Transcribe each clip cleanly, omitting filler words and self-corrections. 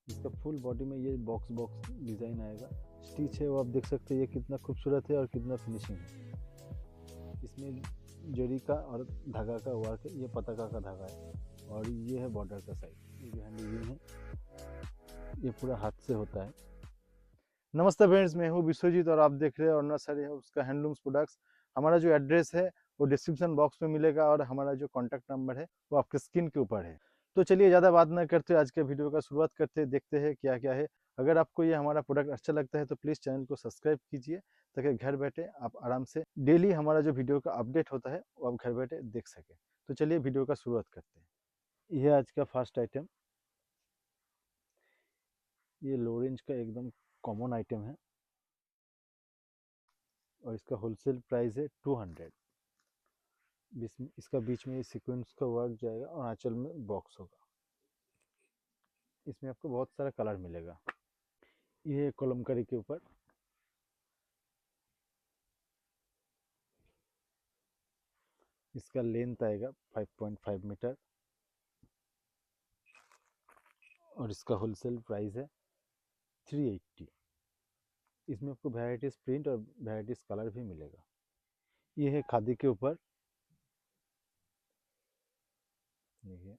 इसका full body में ये बॉक्स बॉक्स डिज़ाइन आएगा। स्टिच है वो आप देख सकते हैं ये कितना खूबसूरत है और कितना फिनिशिंग है। इसमें जरी का और धागा का वर्क है, ये पताका का धागा है और ये है बॉर्डर का साइड। ये भी हैंड वीविंग है, ये पूरा हाथ से होता है। नमस्ते फ्रेंड्स, मैं हूँ विश्वजीत और आप देख रहे हैं और नर्सरी है उसका हैंडलूम्स प्रोडक्ट्स। हमारा जो एड्रेस है वो डिस्क्रिप्शन बॉक्स में मिलेगा और हमारा जो कॉन्टैक्ट नंबर है वो आपके स्क्रीन के ऊपर है। तो चलिए ज़्यादा बात न करते आज के वीडियो का शुरुआत करते हैं, देखते हैं क्या क्या है। अगर आपको ये हमारा प्रोडक्ट अच्छा लगता है तो प्लीज़ चैनल को सब्सक्राइब कीजिए ताकि घर बैठे आप आराम से डेली हमारा जो वीडियो का अपडेट होता है वो आप घर बैठे देख सकें। तो चलिए वीडियो का शुरुआत करते हैं। यह आज का फर्स्ट आइटम, ये लो रेंज का एकदम कॉमन आइटम है और इसका होलसेल प्राइस है 200। इसका बीच में ये सीक्वेंस का वर्क जाएगा और आंचल में बॉक्स होगा। इसमें आपको बहुत सारा कलर मिलेगा। ये कलमकारी के ऊपर इसका लेंथ आएगा 5.5 मीटर और इसका होलसेल प्राइस है 380। इसमें आपको वैराइटीज प्रिंट और वैराइटीज कलर भी मिलेगा। ये है खादी के ऊपर, देखिए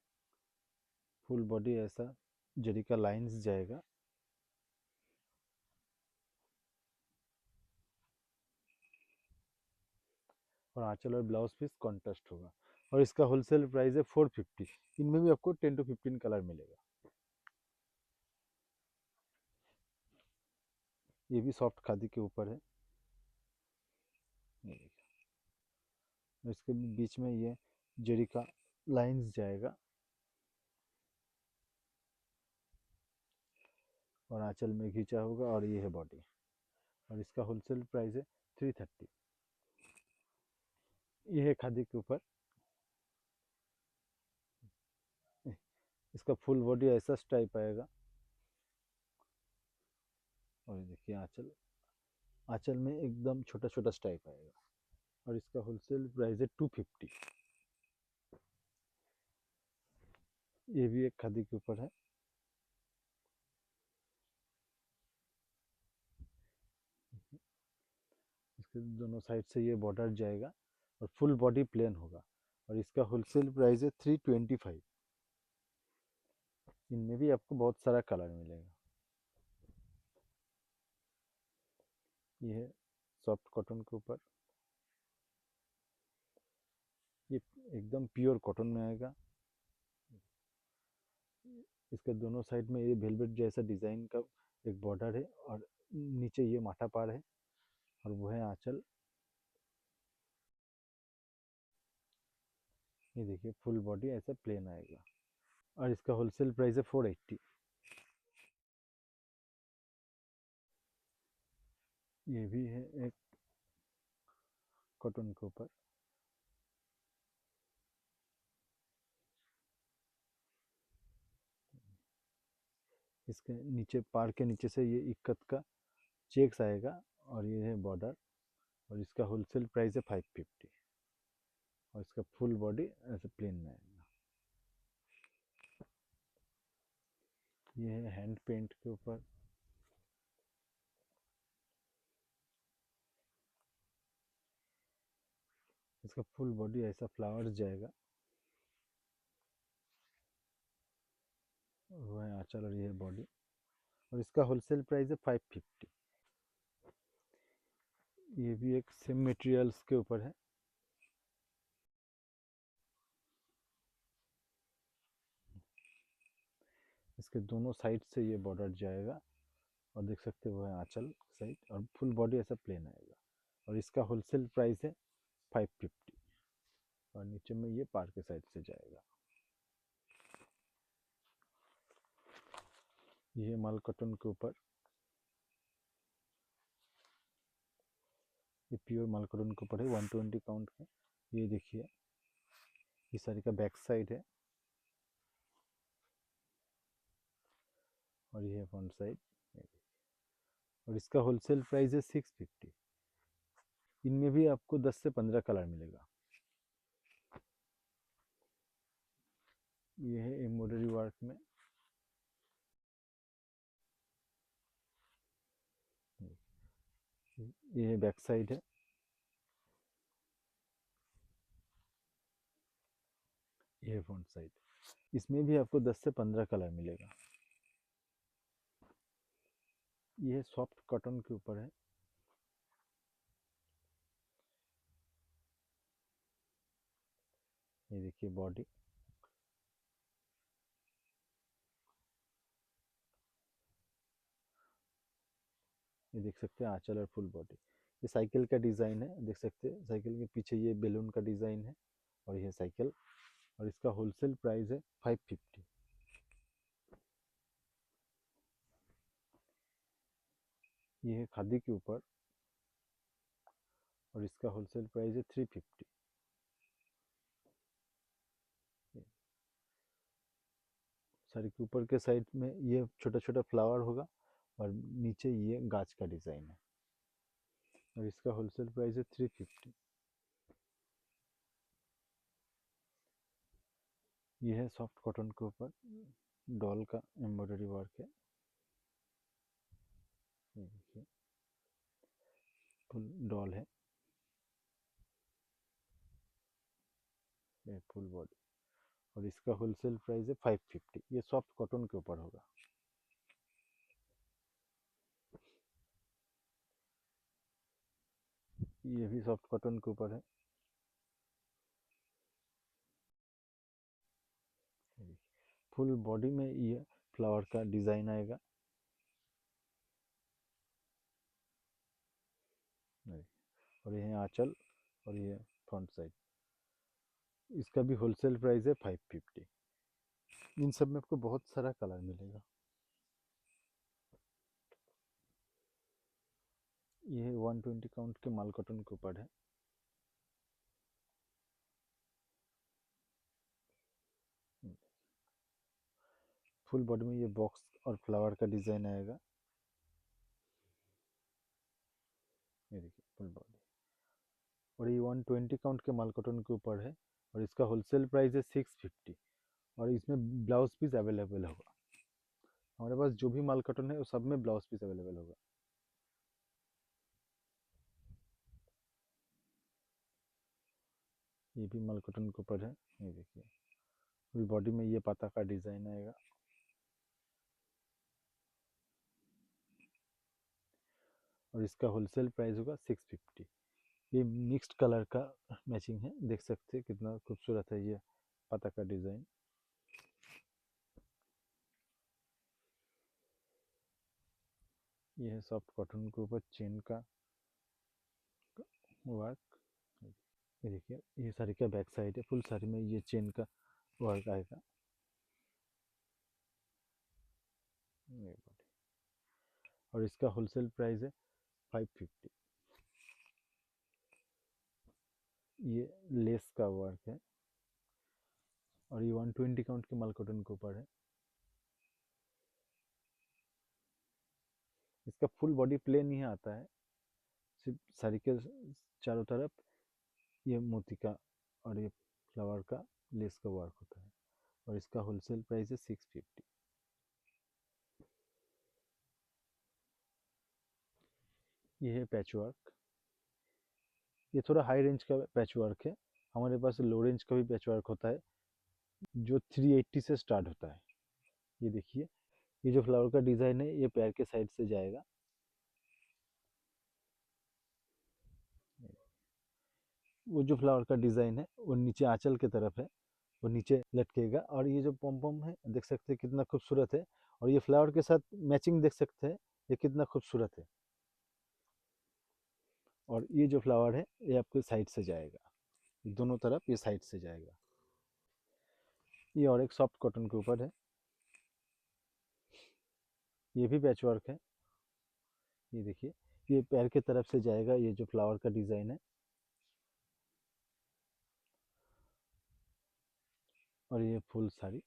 फुल बॉडी ऐसा जरी का लाइंस जाएगा और आंचल और ब्लाउज पीस कॉन्ट्रास्ट होगा और इसका होलसेल प्राइस है 450। इनमें भी आपको 10 to 15 कलर मिलेगा। ये भी सॉफ्ट खादी के ऊपर है, इसके बीच में ये जरी का लाइंस जाएगा और आंचल में खींचा होगा और ये है बॉडी और इसका होलसेल प्राइस है 330। ये है खादी के ऊपर, इसका फुल बॉडी ऐसा टाइप आएगा और देखिए आंचल, आंचल में एकदम छोटा छोटा स्टाइप आएगा और इसका होलसेल प्राइस है 250। ये भी एक खादी के ऊपर है। इसके दोनों साइड से ये बॉर्डर जाएगा और फुल बॉडी प्लेन होगा और इसका होलसेल प्राइस है 325। इनमें भी आपको बहुत सारा कलर मिलेगा। ये है सॉफ्ट कॉटन के ऊपर, ये एकदम प्योर कॉटन में आएगा। इसके दोनों साइड में ये वेलवेट जैसा डिज़ाइन का एक बॉर्डर है और नीचे ये माथा पार है और वो है आंचल। ये देखिए फुल बॉडी ऐसा प्लेन आएगा और इसका होलसेल प्राइस है 480। ये भी है एक कॉटन के ऊपर, इसके नीचे पार के नीचे से ये इक्कत का चेक्स आएगा और ये है बॉर्डर और इसका होलसेल प्राइस है 550 और इसका फुल बॉडी ऐसे प्लेन में आएगा। ये है हैंड पेंट के ऊपर, इसका फुल बॉडी ऐसा फ्लावर्स जाएगा और वो है आंचल और ये है बॉडी और इसका होलसेल प्राइस है 550। ये भी एक सेम मटेरियल्स के ऊपर है। इसके दोनों साइड से ये बॉर्डर जाएगा और देख सकते हो है आंचल साइड और फुल बॉडी ऐसा प्लेन आएगा और इसका होलसेल प्राइस है 550 और नीचे में ये पार के साइड से जाएगा। ये माल कॉटन के ऊपर, ये प्योर माल कॉटन के ऊपर है 120 काउंट का। ये देखिए इस साड़ी का बैक साइड है और ये है फ्रंट साइड और इसका होलसेल प्राइस है 650। इनमें भी आपको 10 से 15 कलर मिलेगा। ये है एम्ब्रॉयडरी वर्क में, ये बैक साइड है, ये फ्रंट साइड। इसमें भी आपको 10 से 15 कलर मिलेगा। ये सॉफ्ट कॉटन के ऊपर है। ये देखिए बॉडी, ये देख सकते हैं आंचल और फुल बॉडी। ये साइकिल का डिज़ाइन है, देख सकते हैं साइकिल के पीछे ये बैलून का डिज़ाइन है और ये साइकिल, और इसका होलसेल प्राइस है 550। ये है खादी के ऊपर और इसका होलसेल प्राइस है 350। साड़ी के ऊपर के साइड में ये छोटा छोटा फ्लावर होगा और नीचे ये गाछ का डिज़ाइन है और इसका होलसेल प्राइस है 350। ये है सॉफ्ट कॉटन के ऊपर डॉल का एम्ब्रॉयडरी वर्क है। ये देखिए फुल डॉल है, ये फुल बॉडी, और इसका होलसेल प्राइस है 550। ये सॉफ्ट कॉटन के ऊपर होगा। ये भी सॉफ्ट कॉटन के ऊपर है। फुल बॉडी में ये फ्लावर का डिज़ाइन आएगा। और ये है आंचल और ये फ्रंट साइड। इसका भी होलसेल प्राइस है 550। इन सब में आपको बहुत सारा कलर मिलेगा। ये 120 काउंट के माल कॉटन के ऊपर है। फुल बॉडी में ये बॉक्स और फ्लावर का डिज़ाइन आएगा। ये देखिए फुल बॉडी, और ये 120 काउंट के माल कॉटन के ऊपर है और इसका होलसेल प्राइस है 650। और इसमें ब्लाउज पीस अवेलेबल होगा। हमारे पास जो भी माल कॉटन है वो सब में ब्लाउज पीस अवेलेबल होगा। ये भी माल कॉटन के ऊपर है। ये देखिए फुल बॉडी में ये पता का डिज़ाइन आएगा और इसका होलसेल प्राइस होगा 650। ये मिक्स्ड कलर का मैचिंग है, देख सकते हैं कितना खूबसूरत है ये पता का डिज़ाइन। ये है सॉफ्ट कॉटन के ऊपर चेन का वर्क। ये देखिए ये साड़ी का बैक साइड है, फुल साड़ी में ये चेन का वर्क आएगा। ये बॉडी, और इसका होलसेल प्राइस है 550। ये लेस का वर्क है और ये 120 काउंट के माल कॉटन के ऊपर है। इसका फुल बॉडी प्लेन ही आता है, सिर्फ साड़ी के चारों तरफ ये मोती का और ये फ्लावर का लेस का वर्क होता है और इसका होलसेल प्राइस है 650। ये है पैच वर्क। ये थोड़ा हाई रेंज का पैच वर्क है। हमारे पास लो रेंज का भी पैच वर्क होता है जो 380 से स्टार्ट होता है। ये देखिए ये जो फ्लावर का डिज़ाइन है ये पैर के साइड से जाएगा। वो जो फ्लावर का डिज़ाइन है वो नीचे आंचल की तरफ है, वो नीचे लटकेगा। और ये जो पॉम पॉम है देख सकते हैं कितना खूबसूरत है, और ये फ्लावर के साथ मैचिंग देख सकते हैं ये कितना खूबसूरत है। और ये जो फ्लावर है ये आपके साइड से जाएगा, दोनों तरफ ये साइड से जाएगा। ये और एक सॉफ्ट कॉटन के ऊपर है, ये भी पैच वर्क है। ये देखिए ये पैर की तरफ से जाएगा, ये जो फ्लावर का डिज़ाइन है। और ये फुल साड़ी,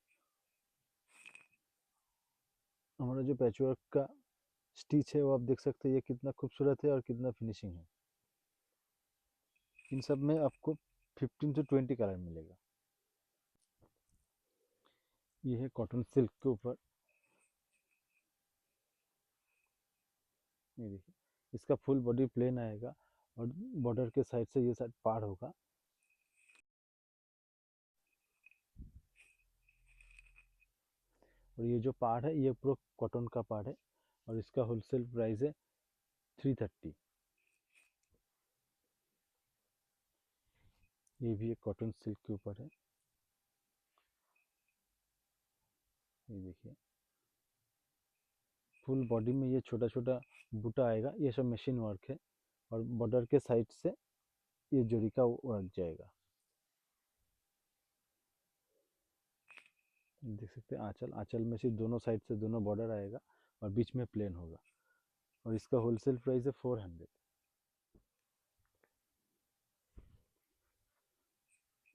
हमारा जो पैच वर्क का स्टिच है वो आप देख सकते हैं ये कितना खूबसूरत है और कितना फिनिशिंग है। इन सब में आपको 15 से 20 कलर मिलेगा। ये है कॉटन सिल्क के ऊपर। ये देखिए इसका फुल बॉडी प्लेन आएगा और बॉर्डर के साइड से ये साइड पार होगा। और ये जो पार है ये प्रो कॉटन का पार है और इसका होलसेल प्राइस है 330। ये भी एक कॉटन सिल्क के ऊपर है। ये देखिए फुल बॉडी में ये छोटा छोटा बूटा आएगा, ये सब मशीन वर्क है और बॉर्डर के साइड से ये जरी का वर्क जाएगा। देख सकते हैं आंचल, आंचल में सिर्फ दोनों साइड से दोनों बॉर्डर आएगा और बीच में प्लेन होगा और इसका होलसेल प्राइस है 400।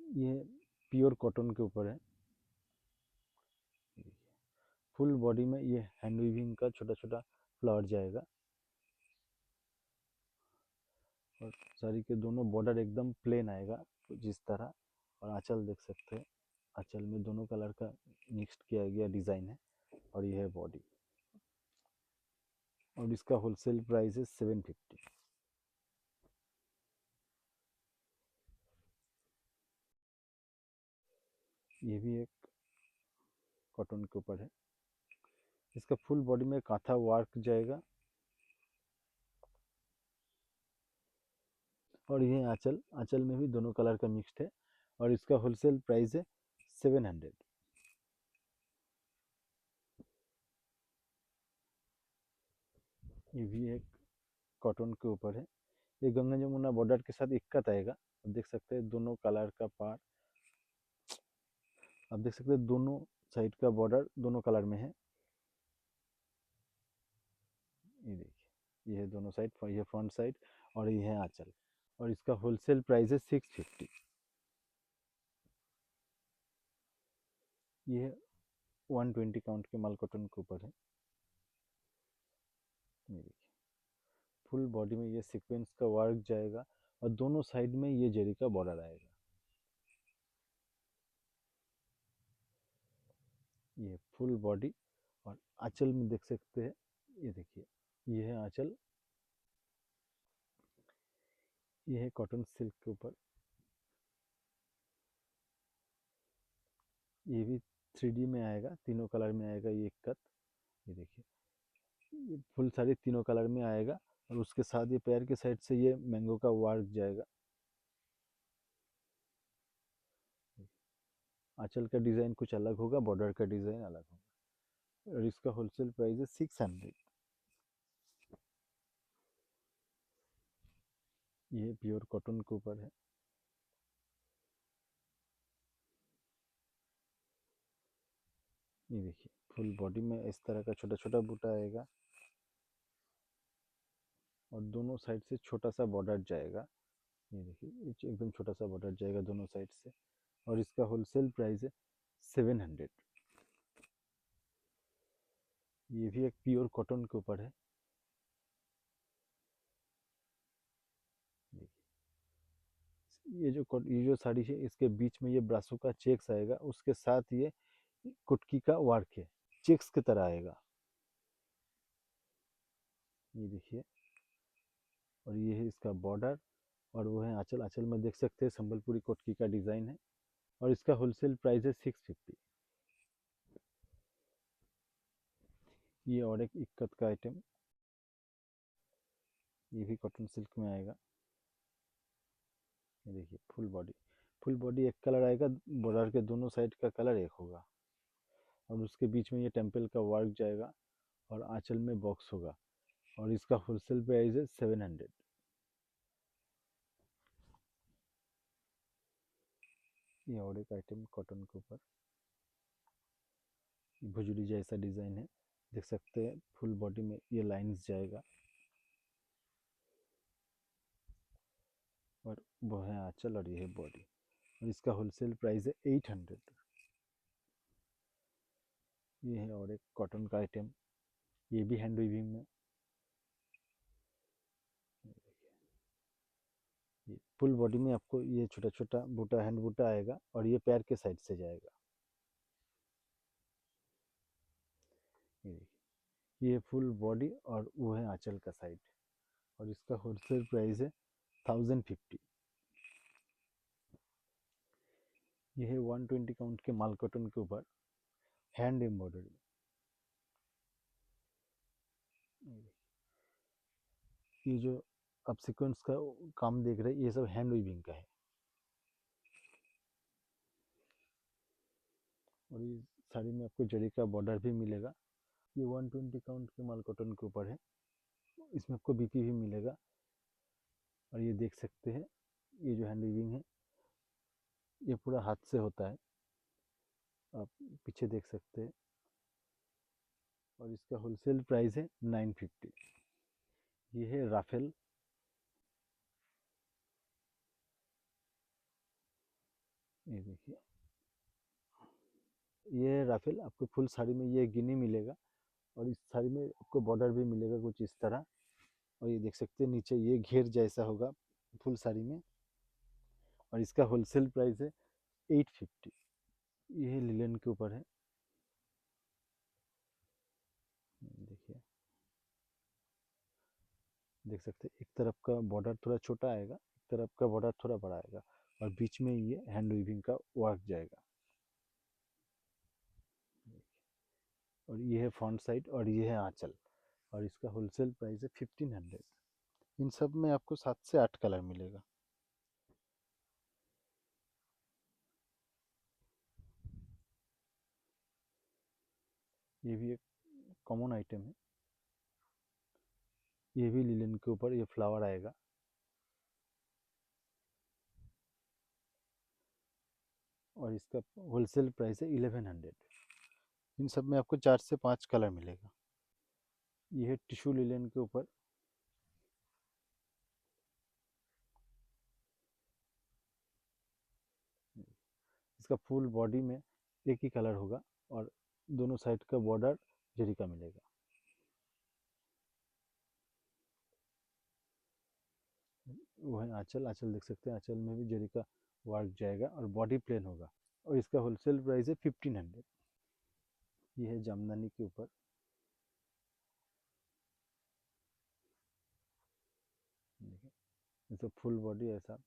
ये प्योर कॉटन के ऊपर है। फुल बॉडी में ये हैंड वीविंग का छोटा छोटा फ्लावर जाएगा और साड़ी के दोनों बॉर्डर एकदम प्लेन आएगा जिस तरह। और आंचल देख सकते हैं, आंचल में दोनों कलर का मिक्स किया गया डिज़ाइन है और ये है बॉडी और इसका होलसेल प्राइस है 750। ये भी एक कॉटन के ऊपर है। इसका फुल बॉडी में कांथा वर्क जाएगा और ये आंचल, आंचल में भी दोनों कलर का मिक्स्ड है और इसका होलसेल प्राइस है 700। ये भी एक कॉटन के ऊपर है। ये गंगा जमुना बॉर्डर के साथ इक्कत आएगा। आप देख सकते हैं दोनों कलर का पार्ट, आप देख सकते हैं दोनों साइड का बॉर्डर दोनों कलर में है। ये देखिए ये है दोनों साइड, ये फ्रंट साइड और ये है आंचल और इसका होलसेल प्राइस है 650। ये 120 काउंट के माल कॉटन के ऊपर है। ये देखिए फुल बॉडी में ये सीक्वेंस का वर्क जाएगा और दोनों साइड में ये जरी का बॉर्डर आएगा। ये फुल बॉडी और आंचल में देख सकते हैं, ये देखिए ये है आंचल, ये है कॉटन सिल्क के ऊपर। ये भी 3D में आएगा, तीनों कलर में आएगा ये इक्कत। ये देखिए ये फुल साड़ी तीनों कलर में आएगा और उसके साथ ये पैर के साइड से ये मैंगो का वर्क जाएगा। आंचल का डिज़ाइन कुछ अलग होगा, बॉर्डर का डिज़ाइन अलग होगा और इसका होलसेल प्राइस है 600। ये प्योर कॉटन के ऊपर है। ये देखिए फुल बॉडी में इस तरह का छोटा छोटा बूटा आएगा और दोनों साइड से छोटा सा बॉर्डर जाएगा। ये देखिए एकदम छोटा सा बॉर्डर जाएगा दोनों साइड से और इसका होलसेल प्राइस है 700। ये भी एक प्योर कॉटन के ऊपर है। ये जो साड़ी है इसके बीच में ये ब्रासो का चेक्स आएगा, उसके साथ ये कुटकी का वर्क है, चेक्स की तरह आएगा। ये देखिए और ये है इसका बॉर्डर और वो है आंचल, आंचल में देख सकते हैं संबलपुरी कुटकी का डिज़ाइन है और इसका होलसेल प्राइस है 650। ये और एक इक्कत का आइटम, ये भी कॉटन सिल्क में आएगा। ये देखिए फुल बॉडी, फुल बॉडी एक कलर आएगा, बॉर्डर के दोनों साइड का कलर एक होगा और उसके बीच में ये टेम्पल का वर्क जाएगा और आंचल में बॉक्स होगा और इसका होलसेल प्राइस है 700। ये और एक आइटम कॉटन के ऊपर भुजरी जैसा डिज़ाइन है, देख सकते हैं फुल बॉडी में ये लाइंस जाएगा और वो है आंचल और ये है बॉडी और इसका होलसेल प्राइस है 800। ये है और एक कॉटन का आइटम, ये भी हैंड वीविंग में। ये फुल बॉडी में आपको ये छोटा छोटा बूटा हैंड बूटा आएगा और ये पैर के साइड से जाएगा। ये देखिए ये फुल बॉडी और वो है आंचल का साइड। और इसका होलसेल प्राइस है 1050। यह है 120 काउंट के माल कॉटन के ऊपर हैंड एम्ब्रॉयडरी। ये जो आप सीक्वेंस का काम देख रहे हैं ये सब हैंड वीविंग का है। और ये साड़ी में आपको जरी का बॉर्डर भी मिलेगा। ये 120 काउंट के माल कॉटन के ऊपर है। इसमें आपको बीपी भी मिलेगा। और ये देख सकते हैं ये जो हैंड वीविंग है ये पूरा हाथ से होता है, आप पीछे देख सकते हैं। और इसका होलसेल प्राइस है 950। ये है राफेल। ये देखिए ये है राफेल। आपको फुल साड़ी में ये गिनी मिलेगा और इस साड़ी में आपको बॉर्डर भी मिलेगा कुछ इस तरह। और ये देख सकते हैं नीचे ये घेर जैसा होगा फुल साड़ी में। और इसका होलसेल प्राइस है 850। ये लिलन के ऊपर है। देखिए देख सकते हैं एक तरफ का बॉर्डर थोड़ा छोटा आएगा, एक तरफ का बॉर्डर थोड़ा बड़ा आएगा और बीच में ये हैंड वीविंग का वर्क जाएगा। और ये है फ्रंट साइड और ये है आंचल। और इसका होलसेल प्राइस है 1500। इन सब में आपको 7 से 8 कलर मिलेगा। ये भी एक कॉमन आइटम है। ये भी लिलन के ऊपर ये फ्लावर आएगा। और इसका होलसेल प्राइस है 1100। इन सब में आपको 4 से 5 कलर मिलेगा। ये है टिश्यू लिलन के ऊपर। इसका फुल बॉडी में एक ही कलर होगा और दोनों साइड का बॉर्डर जरी का मिलेगा। वो है आंचल। आंचल देख सकते हैं, आंचल में भी जरी का वर्क जाएगा और बॉडी प्लेन होगा। और इसका होलसेल प्राइस है 1500। ये है जामदानी के ऊपर। देखिए इसका फुल बॉडी ऐसा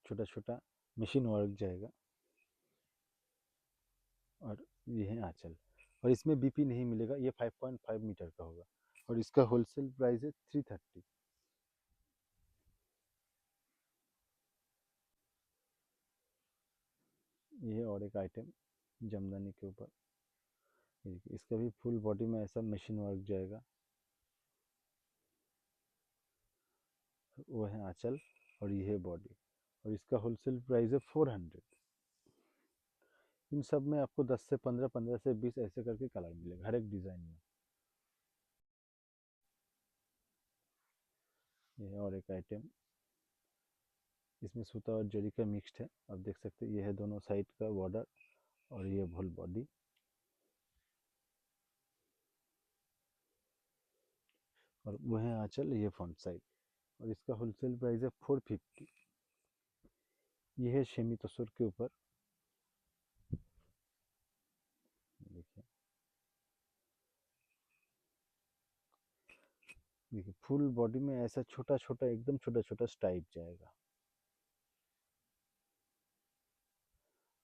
छोटा छोटा मशीन वर्क जाएगा। और ये है आंचल। और इसमें बीपी नहीं मिलेगा, ये 5.5 मीटर का होगा। और इसका होलसेल प्राइस है 330। ये है और एक आइटम जमदानी के ऊपर। ये देखिए इसका भी फुल बॉडी में ऐसा मशीन वर्क जाएगा। वो है आंचल और ये है बॉडी। और इसका होलसेल प्राइस है 400। इन सब में आपको 10 से 15, 15 से 20 ऐसे करके कलर मिलेगा हर एक डिज़ाइन में। ये है और एक आइटम। इसमें सूता और जरी का मिक्स्ड है। आप देख सकते हैं ये है दोनों साइड का बॉर्डर और ये फुल बॉडी। और वो है आंचल, ये फ्रंट साइड। और इसका होलसेल प्राइस है 450। ये है शेमी तसर के ऊपर। देखिए देखिए फुल बॉडी में ऐसा छोटा छोटा एकदम छोटा छोटा स्ट्राइप जाएगा।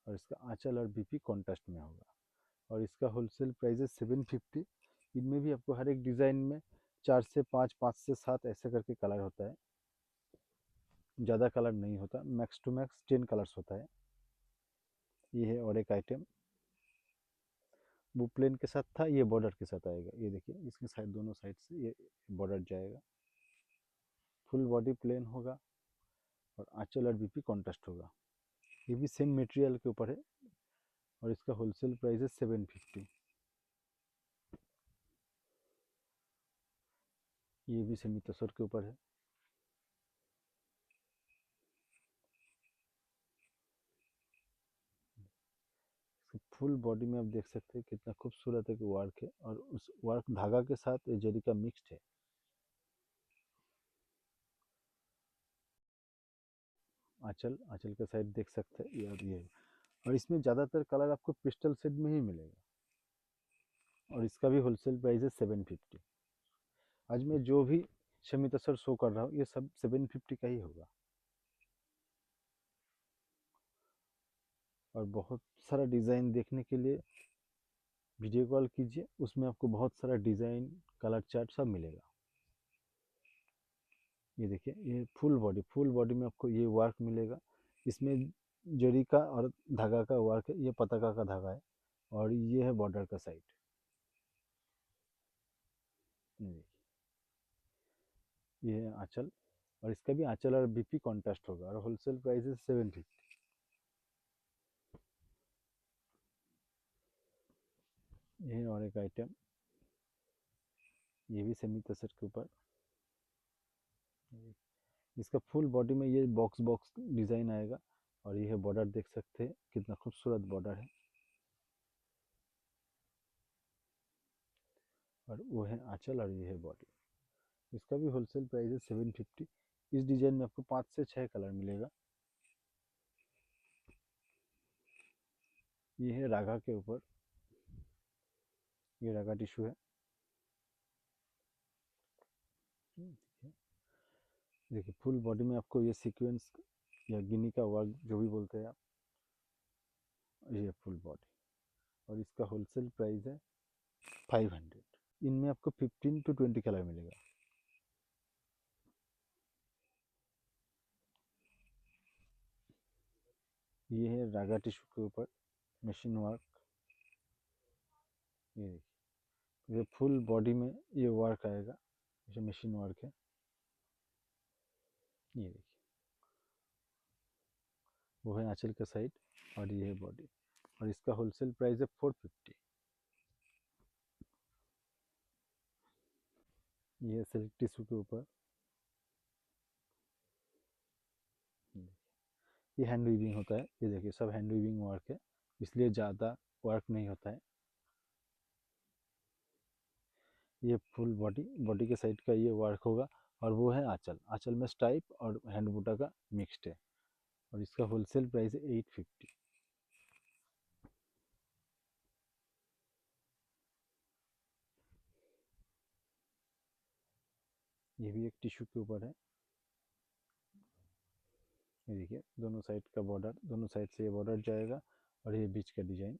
और इसका आंचल और बीपी कॉन्ट्रास्ट में होगा। और इसका होलसेल प्राइस है 750। इनमें भी आपको हर एक डिज़ाइन में 4 से 5, 5 से 7 ऐसे करके कलर होता है। ज़्यादा कलर नहीं होता, मैक्स टू मैक्स 10 कलर्स होता है। ये है और एक आइटम। वो प्लेन के साथ था, ये बॉर्डर के साथ आएगा। ये देखिए इसके साइड दोनों साइड से ये बॉर्डर जाएगा। फुल बॉडी प्लेन होगा और आंचल और बीपी कॉन्ट्रास्ट होगा। ये भी सेम मटेरियल के ऊपर है। और इसका होलसेल प्राइस है 750। ये भी सेमी तसर के ऊपर है। फुल बॉडी में आप देख सकते हैं कितना खूबसूरत एक वर्क है और उस वर्क धागा के साथ ये जरी का मिक्स्ड है। आंचल, आंचल के साइड देख सकते हैं ये। और इसमें ज़्यादातर कलर आपको पिस्टल सेट में ही मिलेगा। और इसका भी होलसेल प्राइस है 750। आज मैं जो भी शमिता सर शो कर रहा हूँ, ये सब 750 का ही होगा। और बहुत सारा डिज़ाइन देखने के लिए वीडियो कॉल कीजिए, उसमें आपको बहुत सारा डिज़ाइन, कलर चार्ट सब मिलेगा। ये देखिए, ये फुल बॉडी में आपको ये वर्क मिलेगा। इसमें जरी का और धागा का वर्क है, ये पताका का धागा है, और ये है बॉर्डर का साइड। ये देखिए, ये है आंचल, और इसका भी आंचल और बीपी कॉन्ट्रास्ट होगा, और होलसेल प्राइस है 750। ये है और एक आइटम, ये भी सेमी तसर के ऊपर। इसका फुल बॉडी में ये बॉक्स बॉक्स डिज़ाइन आएगा, और ये है बॉर्डर, देख सकते हैं कितना खूबसूरत बॉर्डर है। और वो है आंचल, और ये है बॉडी। इसका भी होलसेल प्राइस है 750। इस डिज़ाइन में आपको 5 से 6 कलर मिलेगा। ये है रागा के ऊपर, ये रागा टिश्यू है। देखिए, फुल बॉडी में आपको ये सीक्वेंस या गिनी का वर्क जो भी बोलते हैं आप, ये फुल बॉडी। और इसका होलसेल प्राइस है 500। इनमें आपको 15 to 20 कलर मिलेगा। ये है रागा टिश्यू के ऊपर मशीन वर्क। ये देखिए, ये फुल बॉडी में ये वर्क आएगा, ये मशीन वर्क है। ये देखिए, वो है आंचल का साइड, और ये है बॉडी। और इसका होलसेल प्राइस है 450। ये है सिल्क टिश्यू के ऊपर। ये हैंड वीविंग होता है, ये देखिए सब हैंड वीविंग वर्क है, इसलिए ज़्यादा वर्क नहीं होता है। ये फुल बॉडी, बॉडी के साइड का ये वर्क होगा। और वो है आंचल, आंचल में स्टाइप और हैंड बूटा का मिक्स्ड है। और इसका होलसेल प्राइस है 850। ये भी एक टिश्यू के ऊपर है। ये देखिए, दोनों साइड का बॉर्डर, दोनों साइड से ये बॉर्डर जाएगा, और ये बीच का डिजाइन।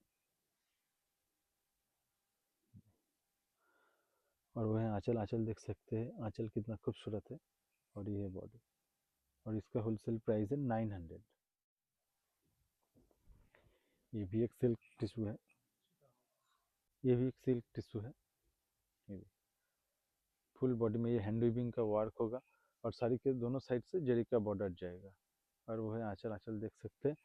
और वो है आंचल, आंचल देख सकते हैं आंचल कितना खूबसूरत है। और ये है बॉडी, और इसका होलसेल प्राइस है 900। ये भी एक सिल्क टिश्यू है, ये भी एक सिल्क टिश्यू है। ये फुल बॉडी में ये हैंड वीविंग का वर्क होगा, और साड़ी के दोनों साइड से जरी का बॉर्डर जाएगा। और वो है आंचल, आंचल देख सकते हैं।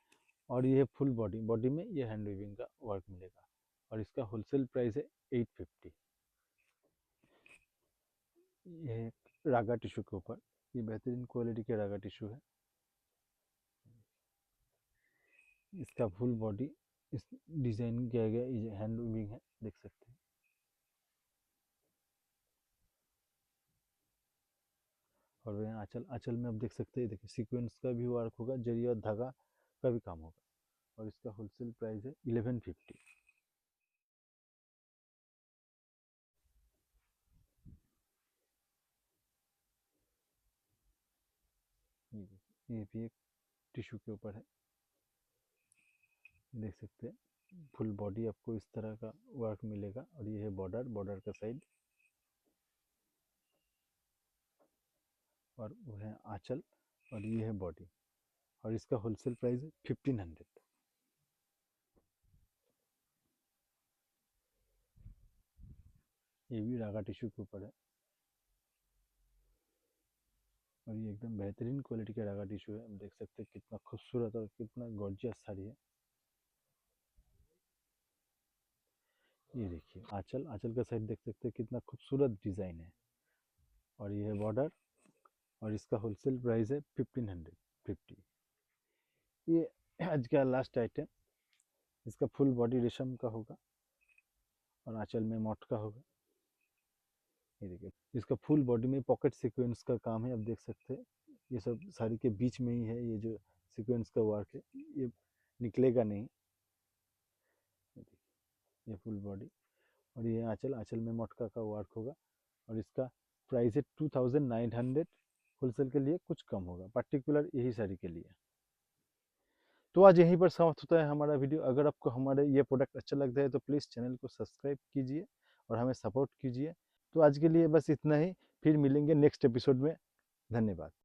और ये है फुल बॉडी, बॉडी में ये हैंड वीविंग का वर्क मिलेगा। और इसका होलसेल प्राइस है 850। ये एक रागा टिश्यू के ऊपर, ये बेहतरीन क्वालिटी के रागा टिश्यू है। इसका फुल बॉडी इस डिज़ाइन किया गया, ये हैंड वीविंग है, देख सकते हैं। और वह आंचल, आंचल में आप देख सकते हैं, देखिए सीक्वेंस का भी वर्क होगा, जरी और धागा का भी काम होगा। और इसका होलसेल प्राइस है 1150। ये भी एक टिश्यू के ऊपर है, देख सकते हैं। फुल बॉडी आपको इस तरह का वर्क मिलेगा, और ये है बॉर्डर, बॉर्डर का साइड। और वो है आंचल, और ये है बॉडी। और इसका होलसेल प्राइस है 1500। ये भी रागा टिश्यू के ऊपर है, और ये एकदम बेहतरीन क्वालिटी का रागा टिश्यू है। हम देख सकते हैं कितना खूबसूरत और कितना गॉर्जियस साड़ी है। ये देखिए आंचल, आंचल का साइड देख सकते हैं कितना खूबसूरत डिज़ाइन है। और ये है बॉर्डर, और इसका होलसेल प्राइस है 1550। ये आज का लास्ट आइटम, इसका फुल बॉडी रेशम का होगा, और आंचल में मोट का होगा। ये देखिए, इसका फुल बॉडी में पॉकेट सीक्वेंस का काम है, आप देख सकते हैं। ये सब साड़ी के बीच में ही है, ये जो सीक्वेंस का वर्क है, ये निकलेगा नहीं। ये देखिए, ये फुल बॉडी, और ये आंचल, आंचल में मटका का वर्क होगा। और इसका प्राइस है 2900, होलसेल के लिए कुछ कम होगा, पर्टिकुलर यही साड़ी के लिए। तो आज यहीं पर समाप्त होता है हमारा वीडियो। अगर आपको हमारे ये प्रोडक्ट अच्छा लगता है तो प्लीज़ चैनल को सब्सक्राइब कीजिए और हमें सपोर्ट कीजिए। तो आज के लिए बस इतना ही, फिर मिलेंगे नेक्स्ट एपिसोड में। धन्यवाद।